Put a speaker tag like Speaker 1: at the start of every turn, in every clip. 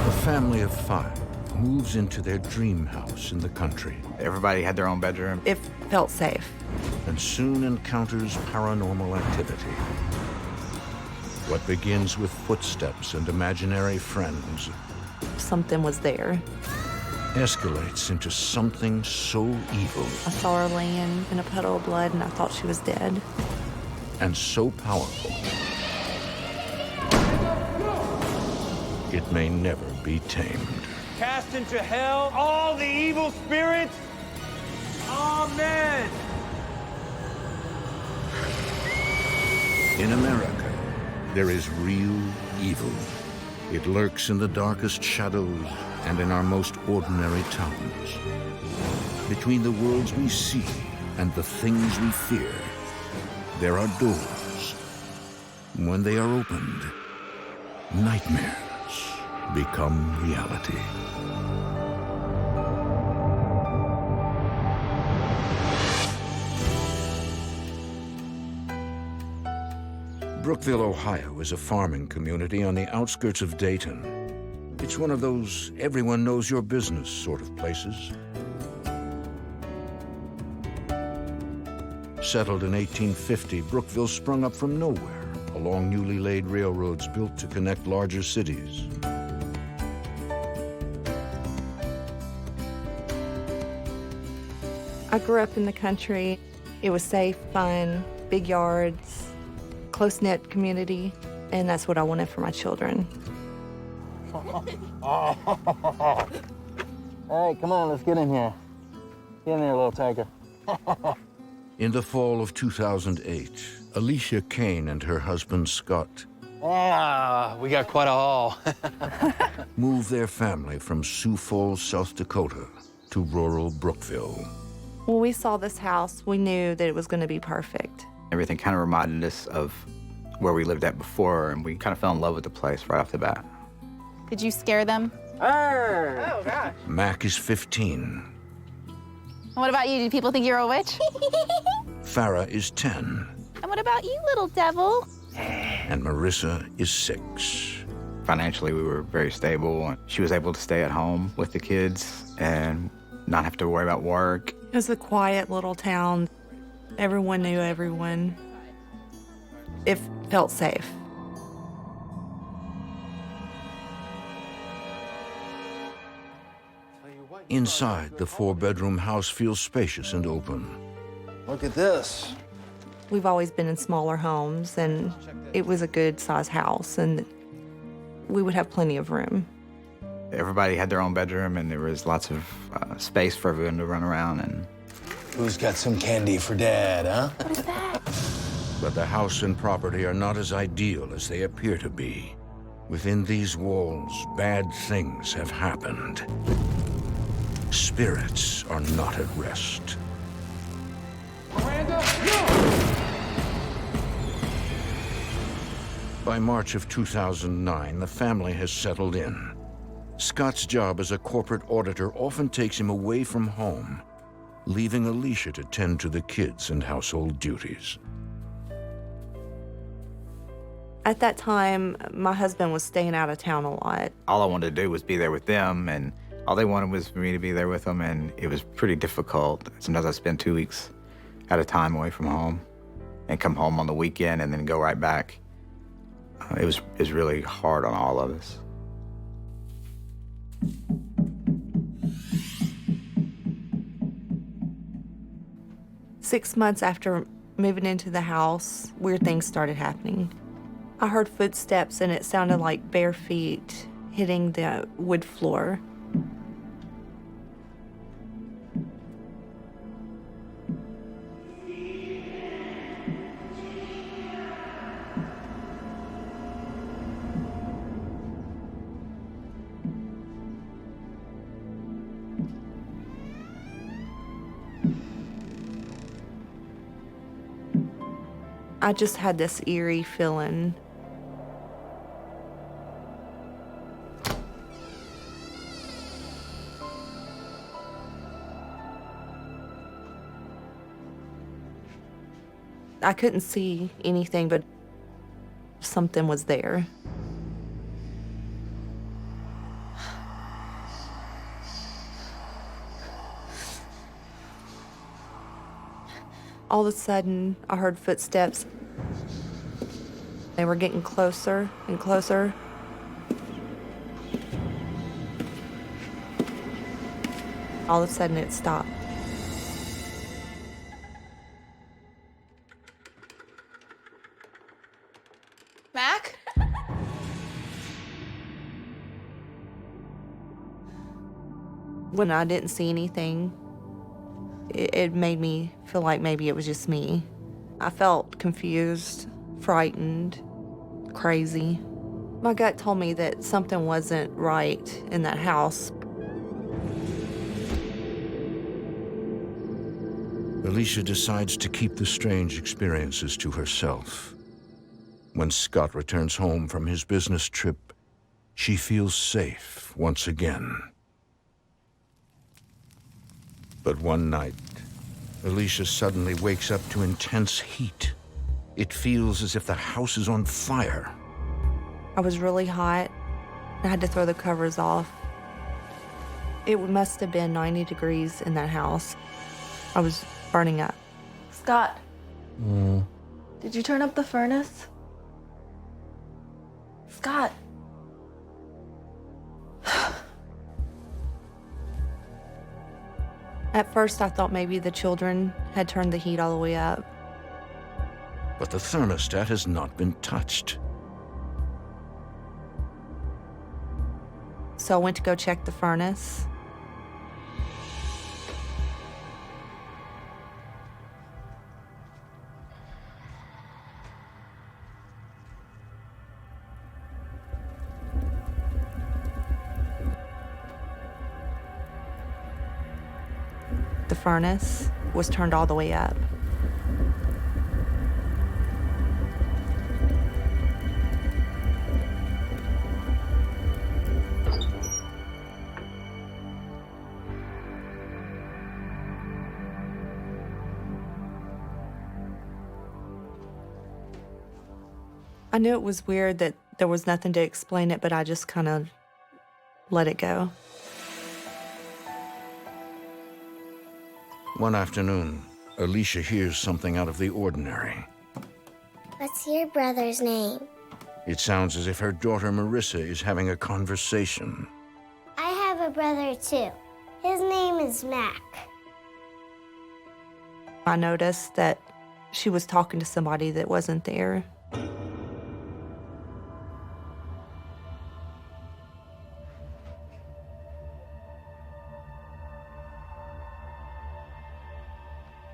Speaker 1: A family of 5 moves into their dream house in the country
Speaker 2: Everybody had their own bedroom.
Speaker 3: It felt safe.
Speaker 1: and soon encounters paranormal activity. What begins with footsteps and imaginary friends
Speaker 3: Something was there.
Speaker 1: escalates into something so evil
Speaker 3: I saw her laying in a puddle of blood, and I thought she was dead.
Speaker 1: and so powerful, it may never be tamed.
Speaker 4: Cast into hell all the evil spirits. Amen.
Speaker 1: In America, there is real evil. It lurks in the darkest shadows and in our most ordinary towns. Between the worlds we see and the things we fear, there are doors. When they are opened, nightmares become reality. Brookville, Ohio is a farming community on the outskirts of Dayton. It's one of those everyone knows your business sort of places. Settled in 1850, Brookville sprung up from nowhere along newly laid railroads built to connect larger cities.
Speaker 3: I grew up in the country. It was safe, fun, big yards, close-knit community, and that's what I wanted for my children.
Speaker 5: Hey, come on, let's get in here. Get in there, little tiger.
Speaker 1: In the fall of 2008, Alicia Kane and her husband Scott
Speaker 5: We got quite a haul.
Speaker 1: moved their family from Sioux Falls, South Dakota, to rural Brookville.
Speaker 3: When we saw this house, we knew that it was going to be perfect.
Speaker 2: Everything kind of reminded us of where we lived at before, and we kind of fell in love with the place right off the bat.
Speaker 6: Did you scare them?
Speaker 5: Oh,
Speaker 6: gosh.
Speaker 1: Mac is 15.
Speaker 6: What about you? Do people think you're a witch?
Speaker 1: Farah is 10.
Speaker 6: And what about you, little devil?
Speaker 1: And Marissa is 6.
Speaker 2: Financially, we were very stable. She was able to stay at home with the kids and not have to worry about work.
Speaker 3: It was a quiet little town. Everyone knew everyone. It felt safe.
Speaker 1: Inside, the 4-bedroom house feels spacious and open.
Speaker 5: look at this.
Speaker 3: We've always been in smaller homes, and it was a good-sized house, and we would have plenty of room.
Speaker 2: Everybody had their own bedroom, and there was lots of space for everyone to run around. And
Speaker 5: Who's got some candy for Dad, huh?
Speaker 1: But the house and property are not as ideal as they appear to be. Within these walls, bad things have happened. Spirits are not at rest. By March of 2009, the family has settled in. Scott's job as a corporate auditor often takes him away from home, leaving Alicia to tend to the kids and household duties.
Speaker 3: At that time, my husband was staying out of town a lot.
Speaker 2: all I wanted to do was be there with them, and all they wanted was for me to be there with them, and it was pretty difficult. Sometimes I spend 2 weeks at a time away from home and come home on the weekend and then go right back. It was really hard on all of us.
Speaker 3: Six months after moving into the house, weird things started happening. I heard footsteps, and it sounded like bare feet hitting the wood floor. I just had this eerie feeling. I couldn't see anything, but something was there. All of a sudden, I heard footsteps. They were getting closer and closer. All of a sudden, it stopped.
Speaker 6: Mac?
Speaker 3: When I didn't see anything, it made me feel like maybe it was just me. I felt confused, frightened, crazy. My gut told me that something wasn't right in that house.
Speaker 1: Alicia decides to keep the strange experiences to herself. When Scott returns home from his business trip, she feels safe once again. But one night, Alicia suddenly wakes up to intense heat. It feels as if the house is on fire.
Speaker 3: I was really hot. I had to throw the covers off. It must have been 90 degrees in that house. I was burning up.
Speaker 7: Scott, did you turn up the furnace? Scott.
Speaker 3: At first, I thought maybe the children had turned the heat all the way up.
Speaker 1: But the thermostat has not been touched.
Speaker 3: So I went to go check the furnace. The furnace was turned all the way up. I knew it was weird that there was nothing to explain it, but I just kind of let it go.
Speaker 1: One afternoon, Alicia hears something out of the ordinary.
Speaker 8: What's your brother's name?
Speaker 1: It sounds as if her daughter Marissa is having a conversation.
Speaker 8: I have a brother too. His name is Mac.
Speaker 3: I noticed that she was talking to somebody that wasn't there.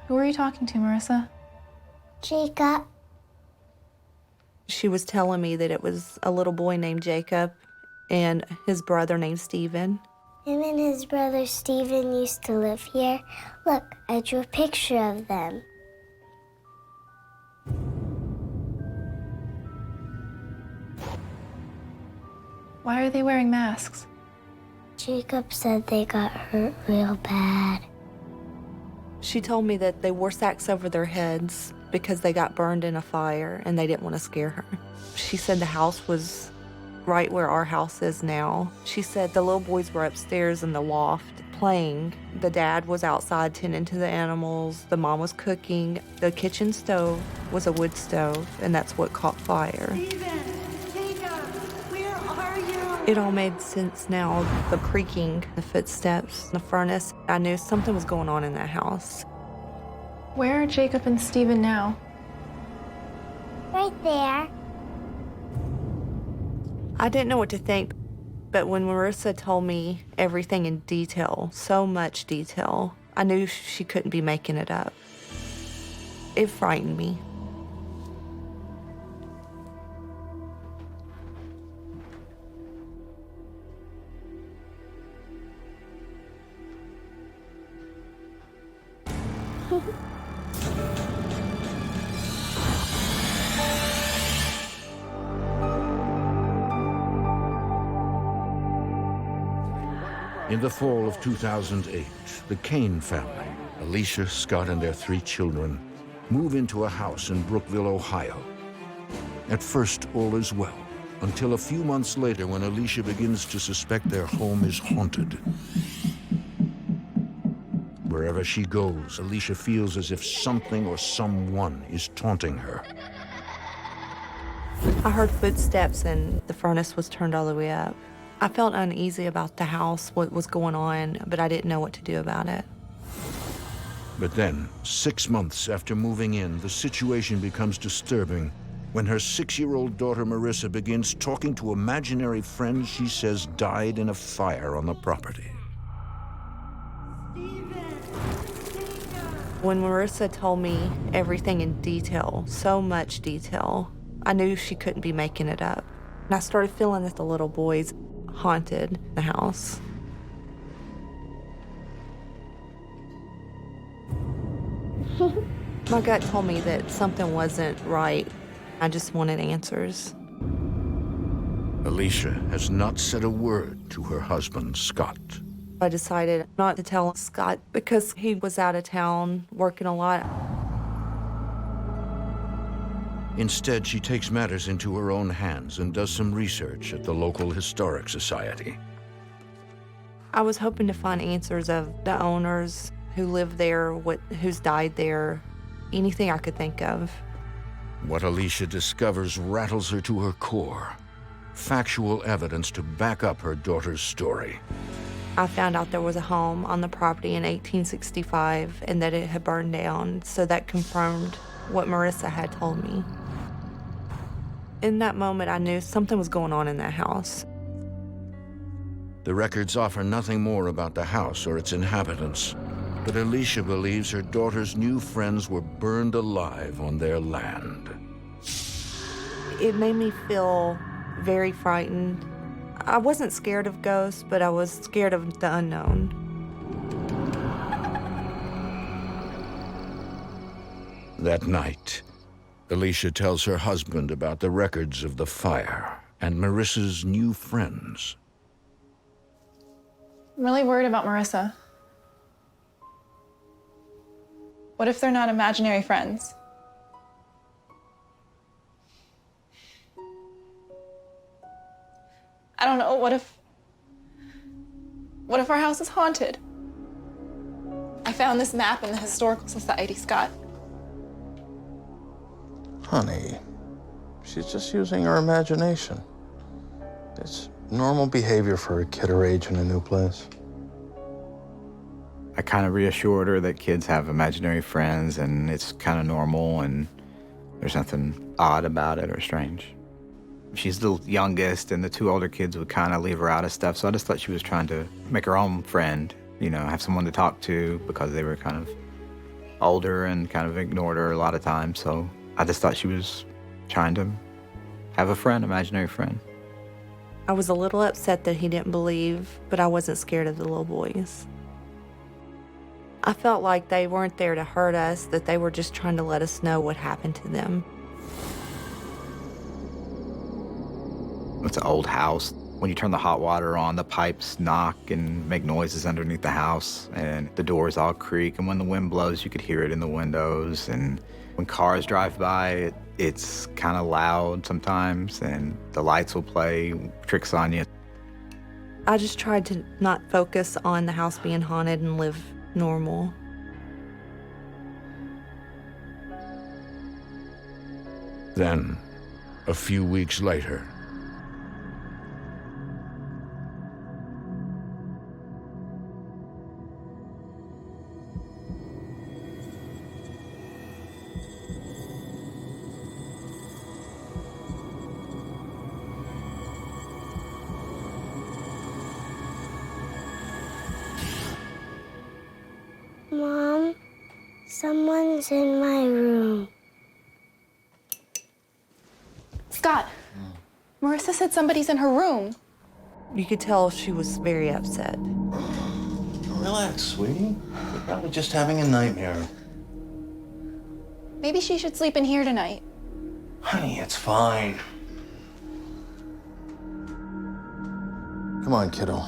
Speaker 6: Who are you talking to, Marissa?
Speaker 8: Jacob.
Speaker 3: She was telling me that it was a little boy named Jacob and his brother named Stephen.
Speaker 8: Him and his brother Stephen used to live here. Look, I drew a picture of them.
Speaker 6: Why are they wearing masks?
Speaker 8: Jacob said they got hurt real bad.
Speaker 3: She told me that they wore sacks over their heads because they got burned in a fire and they didn't want to scare her. She said the house was right where our house is now. She said the little boys were upstairs in the loft playing. The dad was outside tending to the animals. The mom was cooking. The kitchen stove was a wood stove, and that's what caught fire.
Speaker 9: Steven, Jacob, where are you?
Speaker 3: It all made sense now. The creaking, the footsteps, the furnace. I knew something was going on in that house.
Speaker 7: Where are Jacob and Stephen now?
Speaker 8: Right there.
Speaker 3: I didn't know what to think, but when Marissa told me everything in detail, so much detail, I knew she couldn't be making it up. It frightened me.
Speaker 1: In the fall of 2008, the Kane family, Alicia, Scott, and their 3 children, move into a house in Brookville, Ohio. At first, all is well, until a few months later when Alicia begins to suspect their home is haunted. Wherever she goes, Alicia feels as if something or someone is taunting her.
Speaker 3: I heard footsteps and the furnace was turned all the way up. I felt uneasy about the house, what was going on, but I didn't know what to do about it.
Speaker 1: But then, 6 months after moving in, the situation becomes disturbing when her 6-year-old daughter Marissa begins talking to imaginary friends she says died in a fire on the property.
Speaker 3: When Marissa told me everything in detail, so much detail, I knew she couldn't be making it up. And I started feeling that the little boys haunted the house. My gut told me that something wasn't right. I just wanted answers.
Speaker 1: Alicia has not said a word to her husband, Scott.
Speaker 3: I decided not to tell Scott because he was out of town working a lot.
Speaker 1: Instead, she takes matters into her own hands and does some research at the local historic society.
Speaker 3: I was hoping to find answers of the owners, who lived there, who's died there, anything I could think of.
Speaker 1: What Alicia discovers rattles her to her core. Factual evidence to back up her daughter's story.
Speaker 3: I found out there was a home on the property in 1865 and that it had burned down, so that confirmed what Marissa had told me. In that moment, I knew something was going on in that house.
Speaker 1: The records offer nothing more about the house or its inhabitants, but Alicia believes her daughter's new friends were burned alive on their land.
Speaker 3: It made me feel very frightened. I wasn't scared of ghosts, but I was scared of the unknown.
Speaker 1: That night, Alicia tells her husband about the records of the fire and Marissa's new friends.
Speaker 6: I'm really worried about Marissa. What if they're not imaginary friends? I don't know, what if our house is haunted? I found this map in the Historical Society, Scott.
Speaker 10: Honey, she's just using her imagination. It's normal behavior for a kid her age in a new place.
Speaker 2: I kind of reassured her that kids have imaginary friends and it's kind of normal and there's nothing odd about it or strange. She's the youngest and the 2 older kids would kind of leave her out of stuff, so I just thought she was trying to make her own friend, you know, have someone to talk to because they were kind of older and kind of ignored her a lot of times, so I just thought she was trying to have a friend, imaginary friend.
Speaker 3: I was a little upset that he didn't believe, but I wasn't scared of the little boys. I felt like they weren't there to hurt us, that they were just trying to let us know what happened to them.
Speaker 2: It's an old house. When you turn the hot water on, the pipes knock and make noises underneath the house, and the doors all creak, and when the wind blows, you could hear it in the windows, and when cars drive by, it's kind of loud sometimes, and the lights will play tricks on you.
Speaker 3: I just tried to not focus on the house being haunted and live normal.
Speaker 1: Then, a few weeks later,
Speaker 8: Mom, someone's in my room.
Speaker 6: Scott, Marissa said somebody's in her room.
Speaker 3: You could tell she was very upset.
Speaker 10: Relax, sweetie. You're probably just having a nightmare.
Speaker 6: Maybe she should sleep in here tonight.
Speaker 10: Honey, it's fine. Come on, kiddo.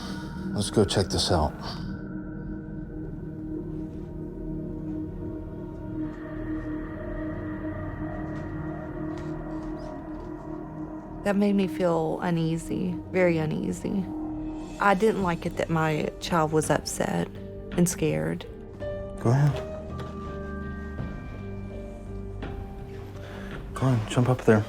Speaker 10: Let's go check this out.
Speaker 3: That made me feel uneasy, very uneasy. I didn't like it that my child was upset and scared.
Speaker 10: Go ahead. Go on, jump up there.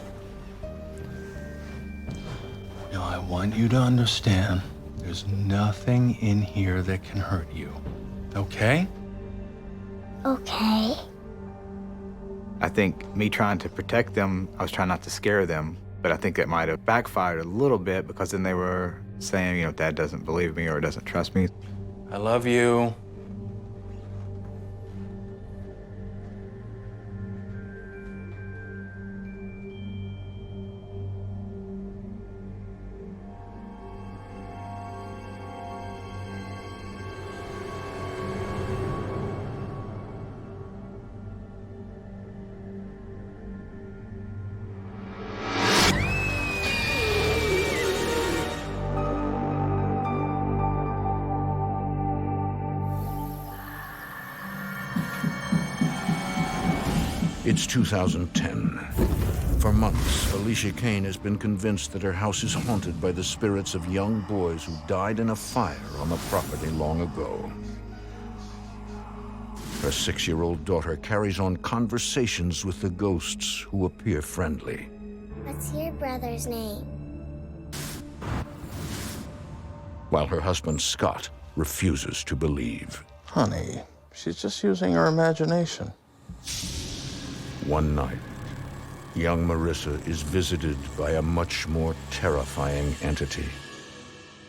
Speaker 10: Now, I want you to understand there's nothing in here that can hurt you. Okay?
Speaker 8: Okay.
Speaker 2: I think me trying to protect them, I was trying not to scare them, but I think that might have backfired a little bit because then they were saying, you know, Dad doesn't believe me or doesn't trust me.
Speaker 10: I love you.
Speaker 1: It's 2010. For months, Alicia Kane has been convinced that her house is haunted by the spirits of young boys who died in a fire on the property long ago. Her 6-year-old daughter carries on conversations with the ghosts who appear friendly.
Speaker 8: What's your brother's name?
Speaker 1: While her husband, Scott, refuses to believe.
Speaker 10: Honey, she's just using her imagination.
Speaker 1: One night, young Marissa is visited by a much more terrifying entity.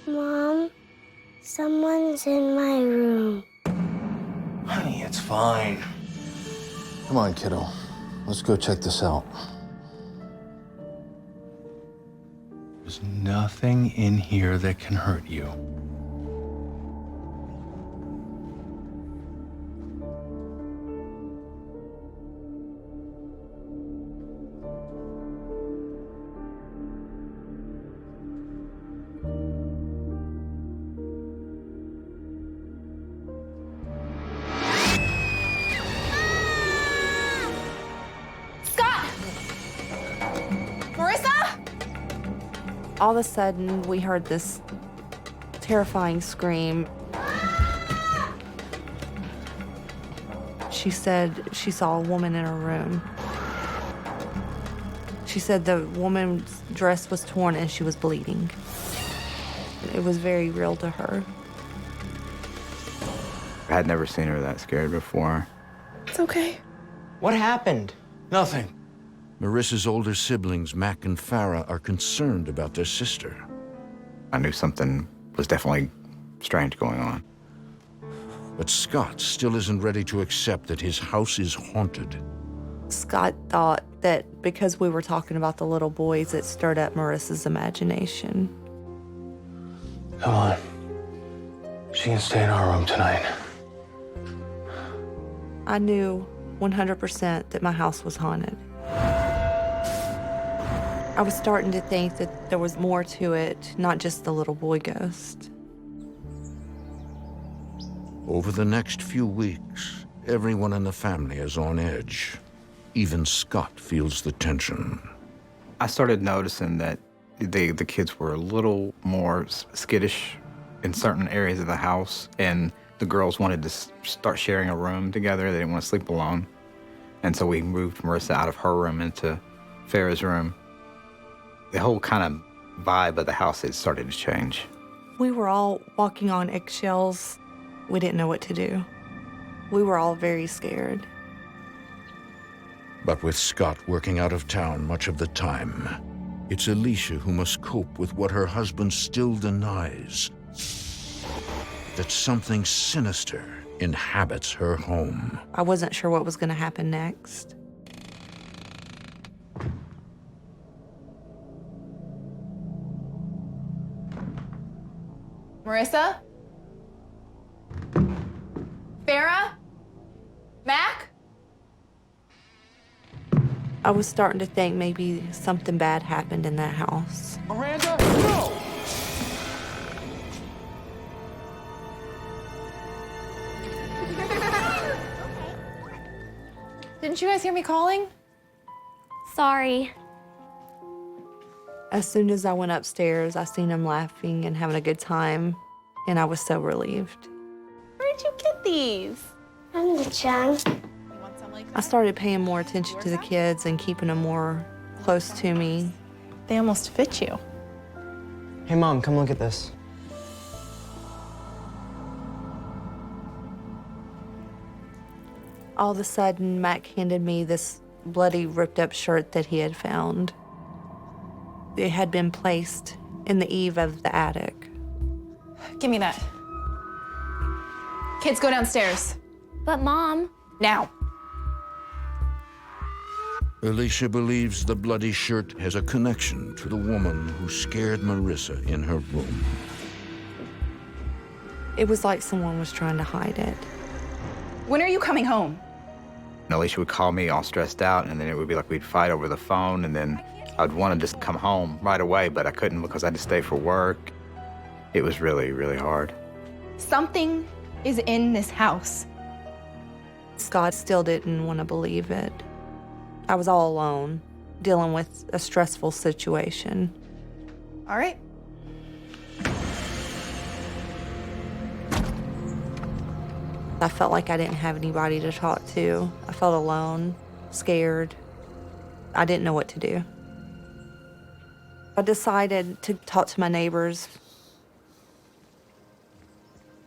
Speaker 8: Mom, someone's in my room.
Speaker 10: Honey, it's fine. Come on, kiddo. Let's go check this out. There's nothing in here that can hurt you.
Speaker 3: All of a sudden, we heard this terrifying scream. She said she saw a woman in her room. She said the woman's dress was torn and she was bleeding. It was very real to her.
Speaker 2: I had never seen her that scared before.
Speaker 6: It's okay.
Speaker 5: What happened?
Speaker 10: Nothing.
Speaker 1: Marissa's older siblings, Mac and Farah, are concerned about their sister.
Speaker 2: I knew something was definitely strange going on.
Speaker 1: But Scott still isn't ready to accept that his house is haunted.
Speaker 3: Scott thought that because we were talking about the little boys, it stirred up Marissa's imagination.
Speaker 10: Come on. She can stay in our room tonight.
Speaker 3: I knew 100% that my house was haunted. I was starting to think that there was more to it, not just the little boy ghost.
Speaker 1: Over the next few weeks, everyone in the family is on edge. Even Scott feels the tension.
Speaker 2: I started noticing that the kids were a little more skittish in certain areas of the house, and the girls wanted to start sharing a room together. They didn't want to sleep alone. And so we moved Marissa out of her room into Farah's room. The whole kind of vibe of the house had started to change.
Speaker 3: We were all walking on eggshells. We didn't know what to do. We were all very scared.
Speaker 1: But with Scott working out of town much of the time, it's Alicia who must cope with what her husband still denies. That something sinister inhabits her home.
Speaker 3: I wasn't sure what was going to happen next.
Speaker 6: Marissa? Farah? Mac?
Speaker 3: I was starting to think maybe something bad happened in that house.
Speaker 4: Miranda, no!
Speaker 6: Didn't you guys hear me calling?
Speaker 8: Sorry.
Speaker 3: As soon as I went upstairs, I seen him laughing and having a good time, and I was so relieved.
Speaker 6: Where'd you get these?
Speaker 8: I'm the John.
Speaker 3: I started paying more attention to the kids and keeping them more close to me.
Speaker 6: They almost fit you.
Speaker 5: Hey, Mom, come look at this.
Speaker 3: All of a sudden, Mac handed me this bloody, ripped-up shirt that he had found. It had been placed in the eave of the attic.
Speaker 6: Give me that. Kids, go downstairs.
Speaker 8: But Mom,
Speaker 6: Now.
Speaker 1: Alicia believes the bloody shirt has a connection to the woman who scared Marissa in her room.
Speaker 3: It was like someone was trying to hide it.
Speaker 6: When are you coming home?
Speaker 2: And Alicia would call me all stressed out, and then it would be like we'd fight over the phone, and then I'd want to just come home right away, but I couldn't because I had to stay for work. It was really, really hard.
Speaker 6: Something is in this house.
Speaker 3: Scott still didn't want to believe it. I was all alone, dealing with a stressful situation.
Speaker 6: All right.
Speaker 3: I felt like I didn't have anybody to talk to. I felt alone, scared. I didn't know what to do. I decided to talk to my neighbors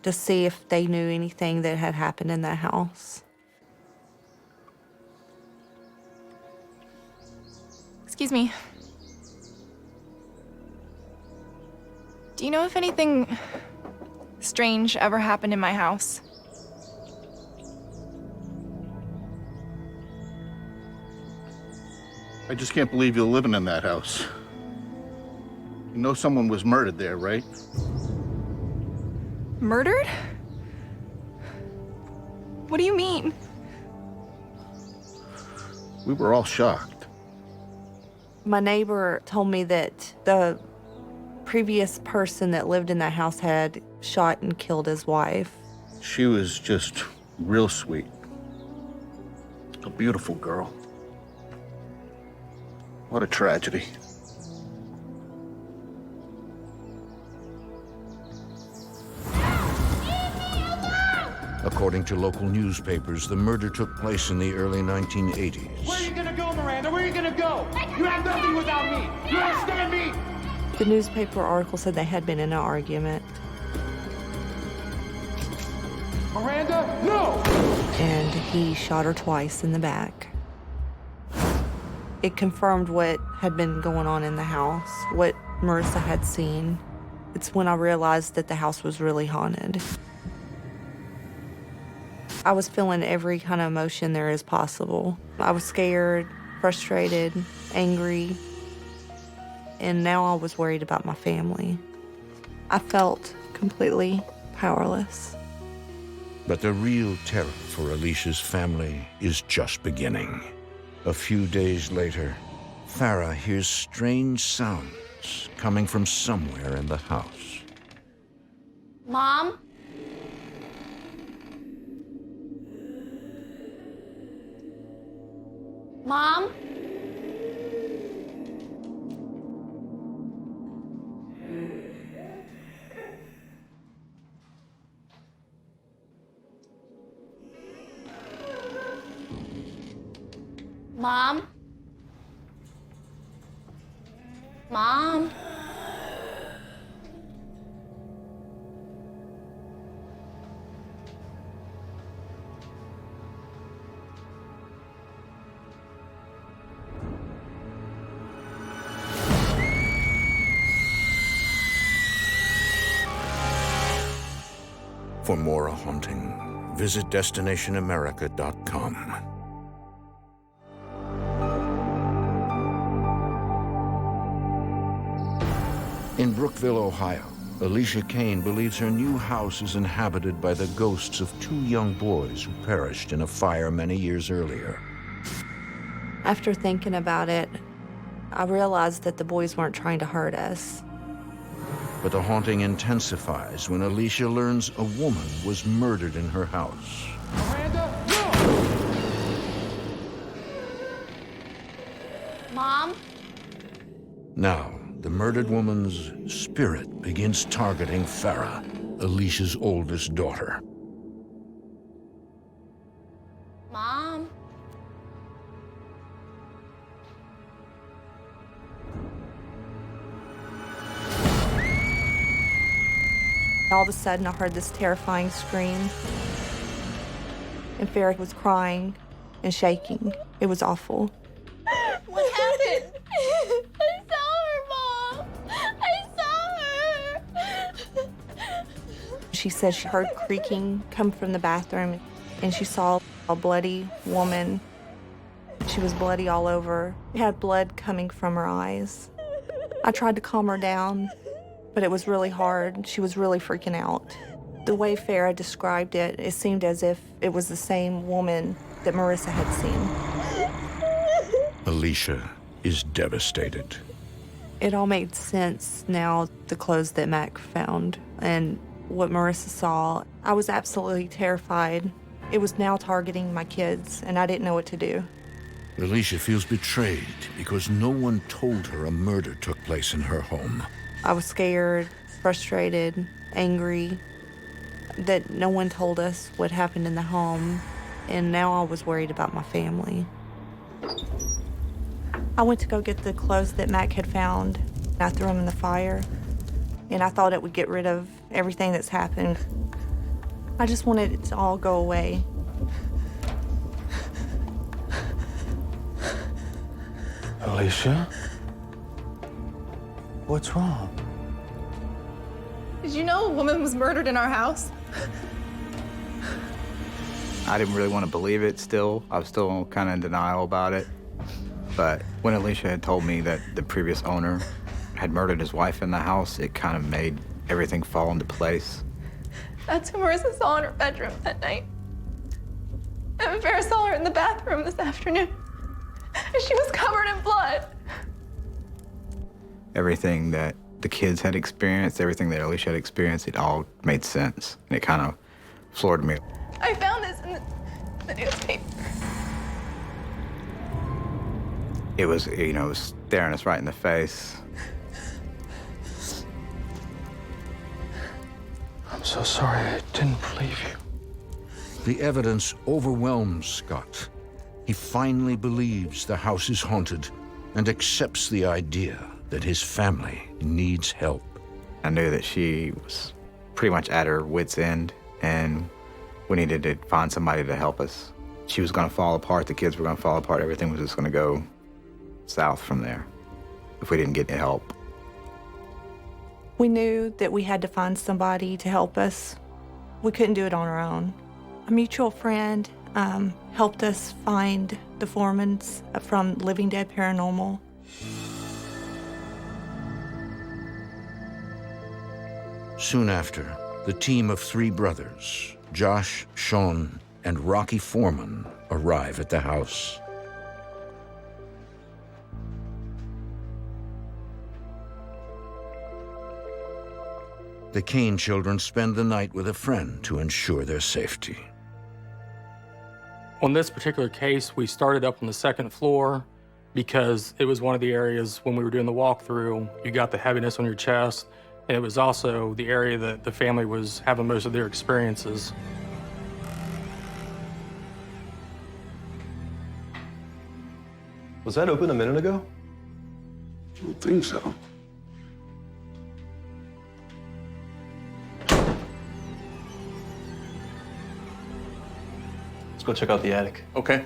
Speaker 3: to see if they knew anything that had happened in that house.
Speaker 6: Excuse me. Do you know if anything strange ever happened in my house?
Speaker 11: I just can't believe you're living in that house. You know someone was murdered there, right?
Speaker 6: Murdered? What do you mean?
Speaker 11: We were all shocked.
Speaker 3: My neighbor told me that the previous person that lived in that house had shot and killed his wife.
Speaker 11: She was just real sweet. A beautiful girl. What a tragedy.
Speaker 1: According to local newspapers, the murder took place in the early 1980s.
Speaker 4: Where are you gonna go, Miranda? Where are you gonna go? You have nothing without me. You understand me?
Speaker 3: The newspaper article said they had been in an argument.
Speaker 4: Miranda, no!
Speaker 3: And he shot her twice in the back. It confirmed what had been going on in the house, what Marissa had seen. It's when I realized that the house was really haunted. I was feeling every kind of emotion there is possible. I was scared, frustrated, angry, and now I was worried about my family. I felt completely powerless.
Speaker 1: But the real terror for Alicia's family is just beginning. A few days later, Farah hears strange sounds coming from somewhere in the house.
Speaker 8: Mom? Mom? Mom? Mom?
Speaker 1: For more haunting, visit destinationamerica.com. In Brookville, Ohio, Alicia Kane believes her new house is inhabited by the ghosts of two young boys who perished in a fire many years earlier.
Speaker 3: After thinking about it, I realized that the boys weren't trying to hurt us.
Speaker 1: But the haunting intensifies when Alicia learns a woman was murdered in her house.
Speaker 4: Miranda, no!
Speaker 8: Mom?
Speaker 1: Now, the murdered woman's spirit begins targeting Farah, Alicia's oldest daughter.
Speaker 3: All of a sudden, I heard this terrifying scream. And Farrah was crying and shaking. It was awful.
Speaker 9: What happened? I saw her, Mom. I saw her.
Speaker 3: She said she heard creaking come from the bathroom, and she saw a bloody woman. She was bloody all over. She had blood coming from her eyes. I tried to calm her down, but it was really hard. She was really freaking out. The way Farrah described it, it seemed as if it was the same woman that Marissa had seen.
Speaker 1: Alicia is devastated.
Speaker 3: It all made sense now, the clothes that Mac found and what Marissa saw. I was absolutely terrified. It was now targeting my kids, and I didn't know what to do.
Speaker 1: Alicia feels betrayed because no one told her a murder took place in her home.
Speaker 3: I was scared, frustrated, angry that no one told us what happened in the home, and now I was worried about my family. I went to go get the clothes that Mac had found. I threw them in the fire, and I thought it would get rid of everything that's happened. I just wanted it to all go away.
Speaker 10: Alicia? What's wrong?
Speaker 6: Did you know a woman was murdered in our house?
Speaker 2: I didn't really want to believe it still. I was still kind of in denial about it. But when Alicia had told me that the previous owner had murdered his wife in the house, it kind of made everything fall into place.
Speaker 6: That's who Marissa saw in her bedroom that night. And Farrah saw her in the bathroom this afternoon. And she was covered in blood.
Speaker 2: Everything that the kids had experienced, everything that Alicia had experienced, it all made sense. And it kind of floored me.
Speaker 6: I found this in the newspaper.
Speaker 2: It was, it was staring us right in the face.
Speaker 10: I'm so sorry. I didn't believe you.
Speaker 1: The evidence overwhelms Scott. He finally believes the house is haunted and accepts the idea that his family needs help.
Speaker 2: I knew that she was pretty much at her wit's end, and we needed to find somebody to help us. She was going to fall apart, the kids were going to fall apart, everything was just going to go south from there if we didn't get help.
Speaker 3: We knew that we had to find somebody to help us. We couldn't do it on our own. A mutual friend helped us find the Foremans from Living Dead Paranormal.
Speaker 1: Soon after, the team of 3 brothers, Josh, Sean, and Rocky Foreman, arrive at the house. The Kane children spend the night with a friend to ensure their safety.
Speaker 12: On this particular case, we started up on the 2nd floor because it was one of the areas when we were doing the walkthrough, you got the heaviness on your chest, and it was also the area that the family was having most of their experiences.
Speaker 13: Was that open a minute ago?
Speaker 11: I don't think so.
Speaker 13: Let's go check out the attic.
Speaker 11: Okay.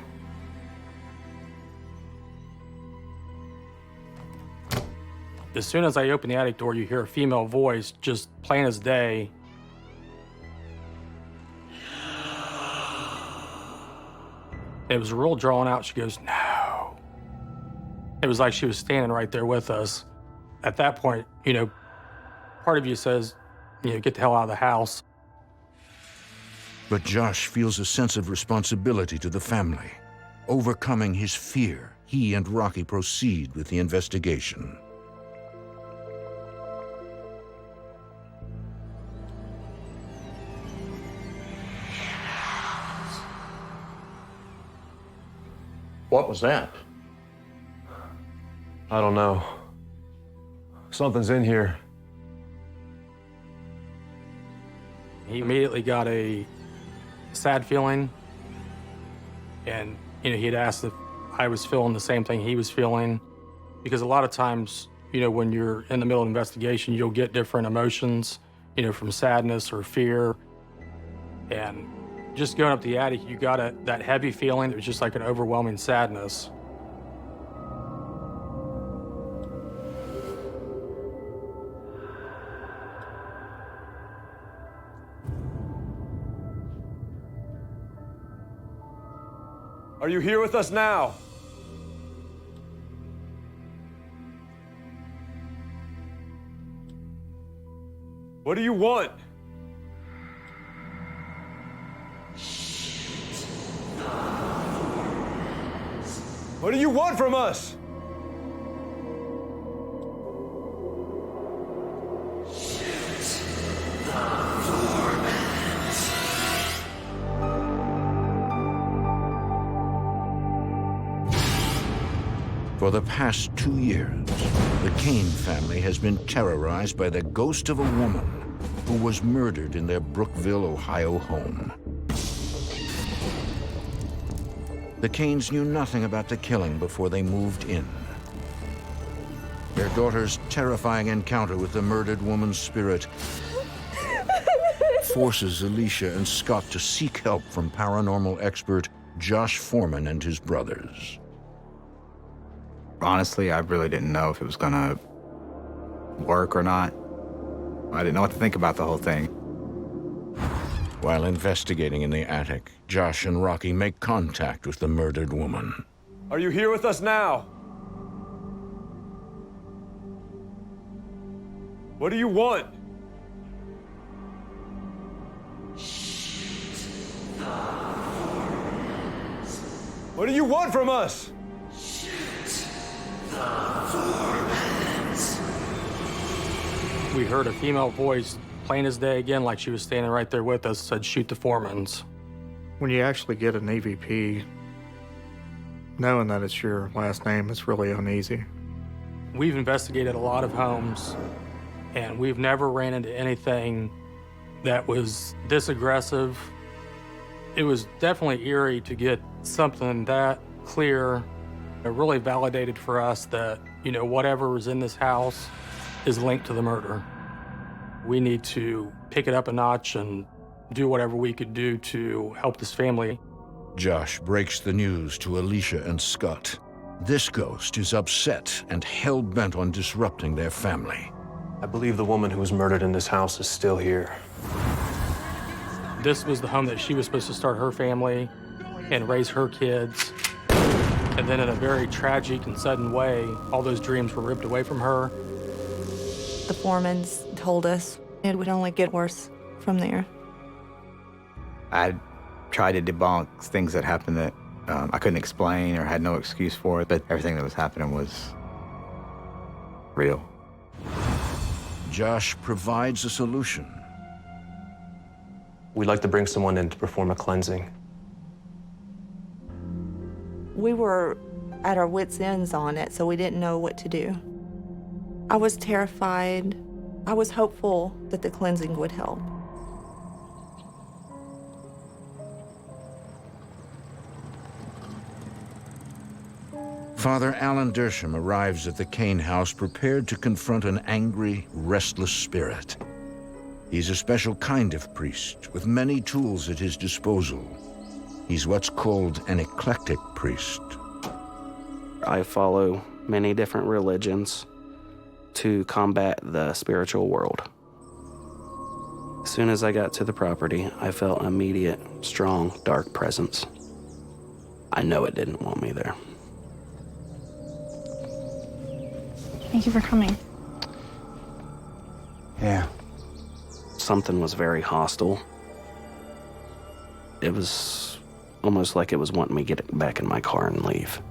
Speaker 12: As soon as I open the attic door, you hear a female voice, just plain as day. It was real drawn out. She goes, "No." It was like she was standing right there with us. At that point, part of you says, get the hell out of the house.
Speaker 1: But Josh feels a sense of responsibility to the family. Overcoming his fear, he and Rocky proceed with the investigation.
Speaker 11: What was that?
Speaker 13: I don't know. Something's in here.
Speaker 12: He immediately got a sad feeling, and he had asked if I was feeling the same thing he was feeling, because a lot of times, when you're in the middle of an investigation, you'll get different emotions from sadness or fear. And just going up the attic, you got that heavy feeling. It was just like an overwhelming sadness.
Speaker 13: Are you here with us now? What do you want? What do you want from us?
Speaker 1: For the past 2 years, the Kane family has been terrorized by the ghost of a woman who was murdered in their Brookville, Ohio home. The Kanes knew nothing about the killing before they moved in. Their daughter's terrifying encounter with the murdered woman's spirit forces Alicia and Scott to seek help from paranormal expert Josh Foreman and his brothers.
Speaker 2: Honestly, I really didn't know if it was gonna work or not. I didn't know what to think about the whole thing.
Speaker 1: While investigating in the attic, Josh and Rocky make contact with the murdered woman.
Speaker 13: Are you here with us now? What do you want? What do you want from us?
Speaker 12: We heard a female voice, plain as day again, like she was standing right there with us, said, "Shoot the Foremans."
Speaker 14: When you actually get an EVP, knowing that it's your last name is really uneasy.
Speaker 12: We've investigated a lot of homes, and we've never ran into anything that was this aggressive. It was definitely eerie to get something that clear. It really validated for us that, whatever was in this house is linked to the murder. We need to pick it up a notch and do whatever we could do to help this family.
Speaker 1: Josh breaks the news to Alicia and Scott. This ghost is upset and hell-bent on disrupting their family.
Speaker 15: I believe the woman who was murdered in this house is still here.
Speaker 12: This was the home that she was supposed to start her family and raise her kids. And then in a very tragic and sudden way, all those dreams were ripped away from her.
Speaker 3: The Foremans told us it would only get worse from there.
Speaker 2: I tried to debunk things that happened that I couldn't explain or had no excuse for, but everything that was happening was real.
Speaker 1: Josh provides a solution.
Speaker 15: We'd like to bring someone in to perform a cleansing.
Speaker 3: We were at our wits' ends on it, so we didn't know what to do. I was terrified. I was hopeful that the cleansing would help.
Speaker 1: Father Alan Dersham arrives at the Kane house prepared to confront an angry, restless spirit. He's a special kind of priest with many tools at his disposal. He's what's called an eclectic priest.
Speaker 16: I follow many different religions to combat the spiritual world. As soon as I got to the property, I felt an immediate, strong, dark presence. I know it didn't want me there.
Speaker 6: Thank you for coming.
Speaker 2: Yeah.
Speaker 16: Something was very hostile. It was almost like it was wanting me to get back in my car and leave.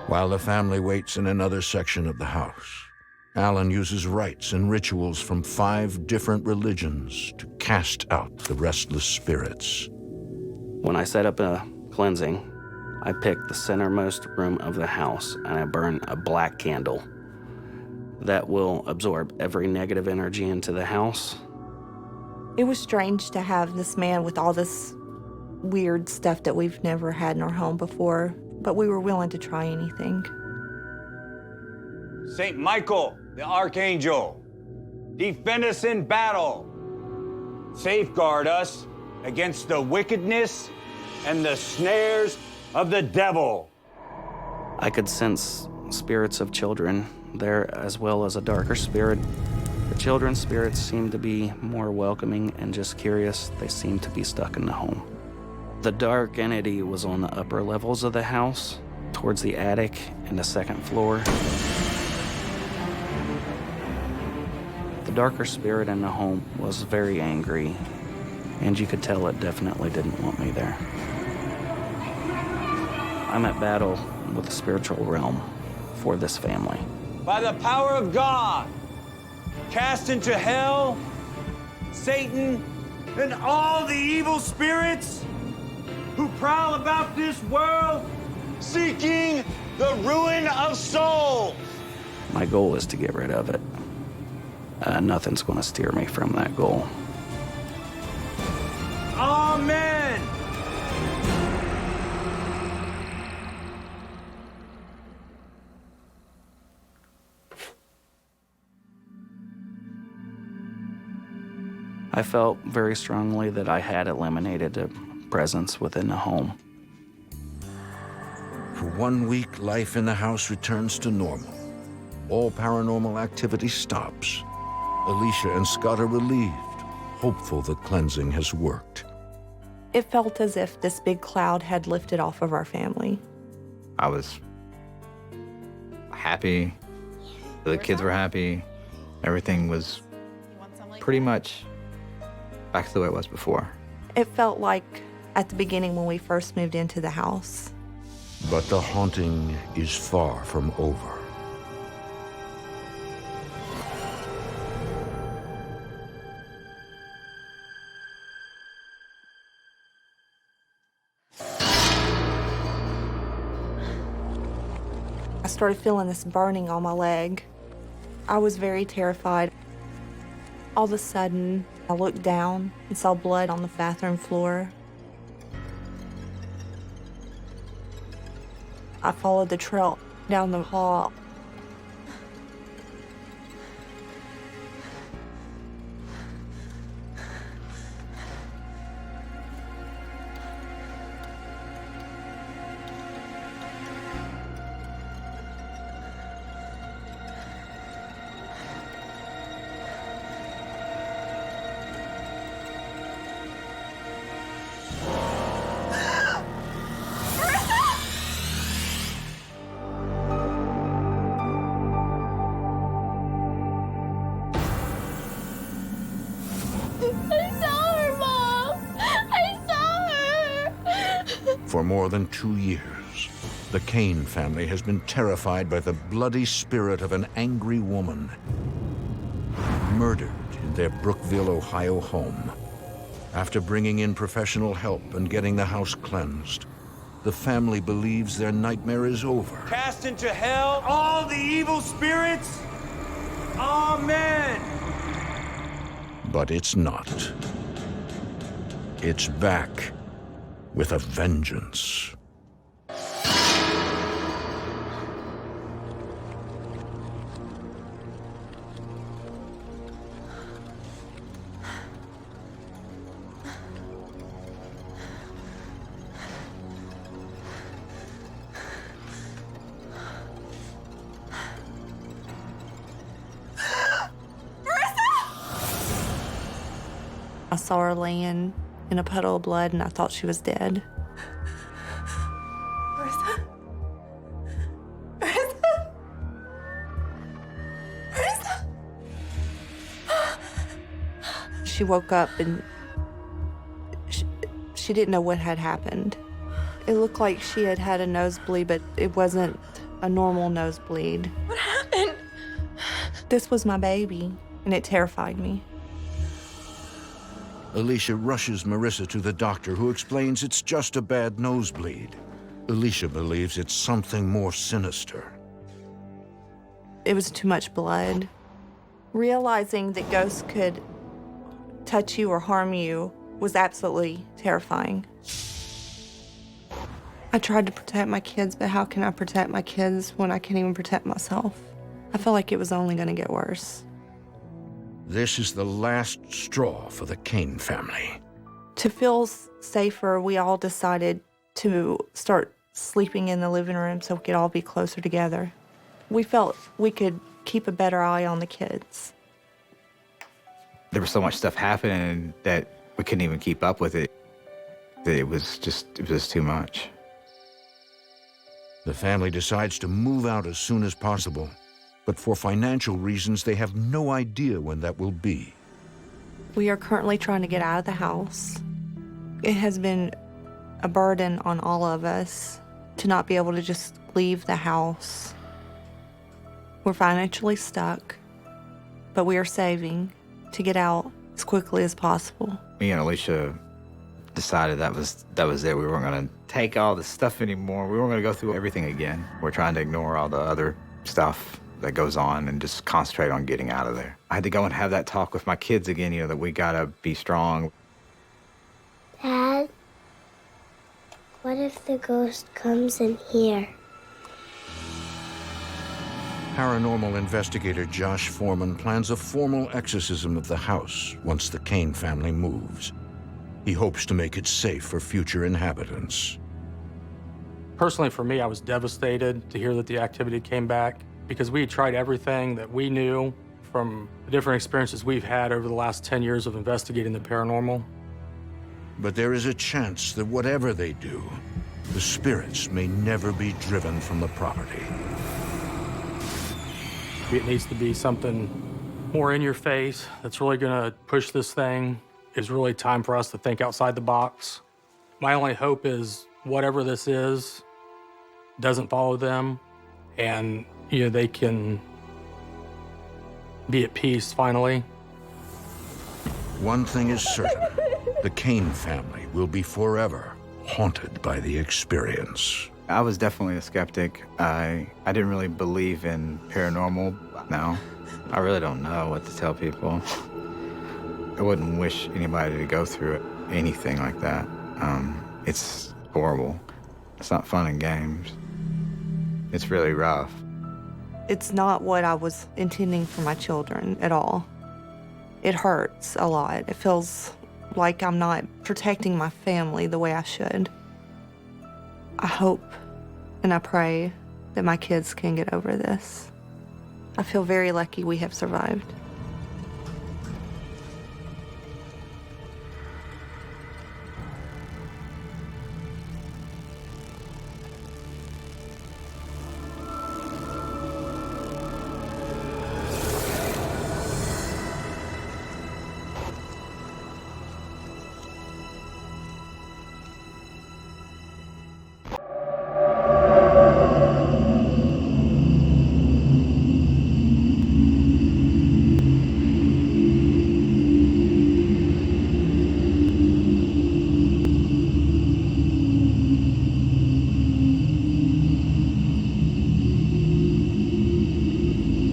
Speaker 1: While the family waits in another section of the house, Alan uses rites and rituals from 5 different religions to cast out the restless spirits.
Speaker 16: When I set up a cleansing, I picked the centermost room of the house and I burn a black candle that will absorb every negative energy into the house.
Speaker 3: It was strange to have this man with all this weird stuff that we've never had in our home before, but we were willing to try anything.
Speaker 17: Saint Michael, the Archangel, defend us in battle. Safeguard us against the wickedness and the snares of the devil.
Speaker 16: I could sense spirits of children there, as well as a darker spirit. The children's spirits seemed to be more welcoming and just curious. They seemed to be stuck in the home. The dark entity was on the upper levels of the house, towards the attic and the second floor. The darker spirit in the home was very angry, and you could tell it definitely didn't want me there. I'm at battle with the spiritual realm for this family.
Speaker 17: By the power of God, cast into hell Satan and all the evil spirits who prowl about this world seeking the ruin of souls.
Speaker 16: My goal is to get rid of it. Nothing's going to steer me from that goal.
Speaker 17: Amen.
Speaker 16: I felt very strongly that I had eliminated a presence within the home.
Speaker 1: For 1 week, life in the house returns to normal. All paranormal activity stops. Alicia and Scott are relieved, hopeful the cleansing has worked.
Speaker 3: It felt as if this big cloud had lifted off of our family.
Speaker 2: I was happy. The kids were happy. Everything was pretty much back to the way it was before.
Speaker 3: It felt like at the beginning when we first moved into the house.
Speaker 1: But the haunting is far from over.
Speaker 3: I started feeling this burning on my leg. I was very terrified. All of a sudden, I looked down and saw blood on the bathroom floor. I followed the trail down the hall.
Speaker 1: For more than 2 years, the Kane family has been terrified by the bloody spirit of an angry woman murdered in their Brookville, Ohio home. After bringing in professional help and getting the house cleansed, the family believes their nightmare is over.
Speaker 17: Cast into hell all the evil spirits. Amen.
Speaker 1: But it's not. It's back with a vengeance.
Speaker 3: I saw her laying in a puddle of blood and I thought she was dead.
Speaker 6: Marissa? Marissa? Marissa?
Speaker 3: She woke up and she didn't know what had happened. It looked like she had had a nosebleed, but it wasn't a normal nosebleed.
Speaker 6: What happened?
Speaker 3: This was my baby, and it terrified me.
Speaker 1: Alicia rushes Marissa to the doctor, who explains it's just a bad nosebleed. Alicia believes it's something more sinister.
Speaker 3: It was too much blood. Realizing that ghosts could touch you or harm you was absolutely terrifying. I tried to protect my kids, but how can I protect my kids when I can't even protect myself? I felt like it was only going to get worse.
Speaker 1: This is the last straw for the Kane family.
Speaker 3: To feel safer, we all decided to start sleeping in the living room so we could all be closer together. We felt we could keep a better eye on the kids.
Speaker 2: There was so much stuff happening that we couldn't even keep up with it. It was just too much.
Speaker 1: The family decides to move out as soon as possible, but for financial reasons, they have no idea when that will be.
Speaker 3: We are currently trying to get out of the house. It has been a burden on all of us to not be able to just leave the house. We're financially stuck, but we are saving to get out as quickly as possible.
Speaker 2: Me and Alicia decided that was it. We weren't going to take all the stuff anymore. We weren't going to go through everything again. We're trying to ignore all the other stuff that goes on and just concentrate on getting out of there. I had to go and have that talk with my kids again, that we got to be strong.
Speaker 8: Dad, what if the ghost comes in here?
Speaker 1: Paranormal investigator Josh Foreman plans a formal exorcism of the house once the Kane family moves. He hopes to make it safe for future inhabitants.
Speaker 12: Personally, for me, I was devastated to hear that the activity came back because we had tried everything that we knew from the different experiences we've had over the last 10 years of investigating the paranormal.
Speaker 1: But there is a chance that whatever they do, the spirits may never be driven from the property.
Speaker 12: It needs to be something more in your face that's really gonna push this thing. It's really time for us to think outside the box. My only hope is whatever this is doesn't follow them, and they can be at peace finally.
Speaker 1: One thing is certain, the Kane family will be forever haunted by the experience.
Speaker 2: I was definitely a skeptic. I didn't really believe in paranormal. No, I really don't know what to tell people. I wouldn't wish anybody to go through anything like that. It's horrible. It's not fun and games. It's really rough.
Speaker 3: It's not what I was intending for my children at all. It hurts a lot. It feels like I'm not protecting my family the way I should. I hope and I pray that my kids can get over this. I feel very lucky we have survived.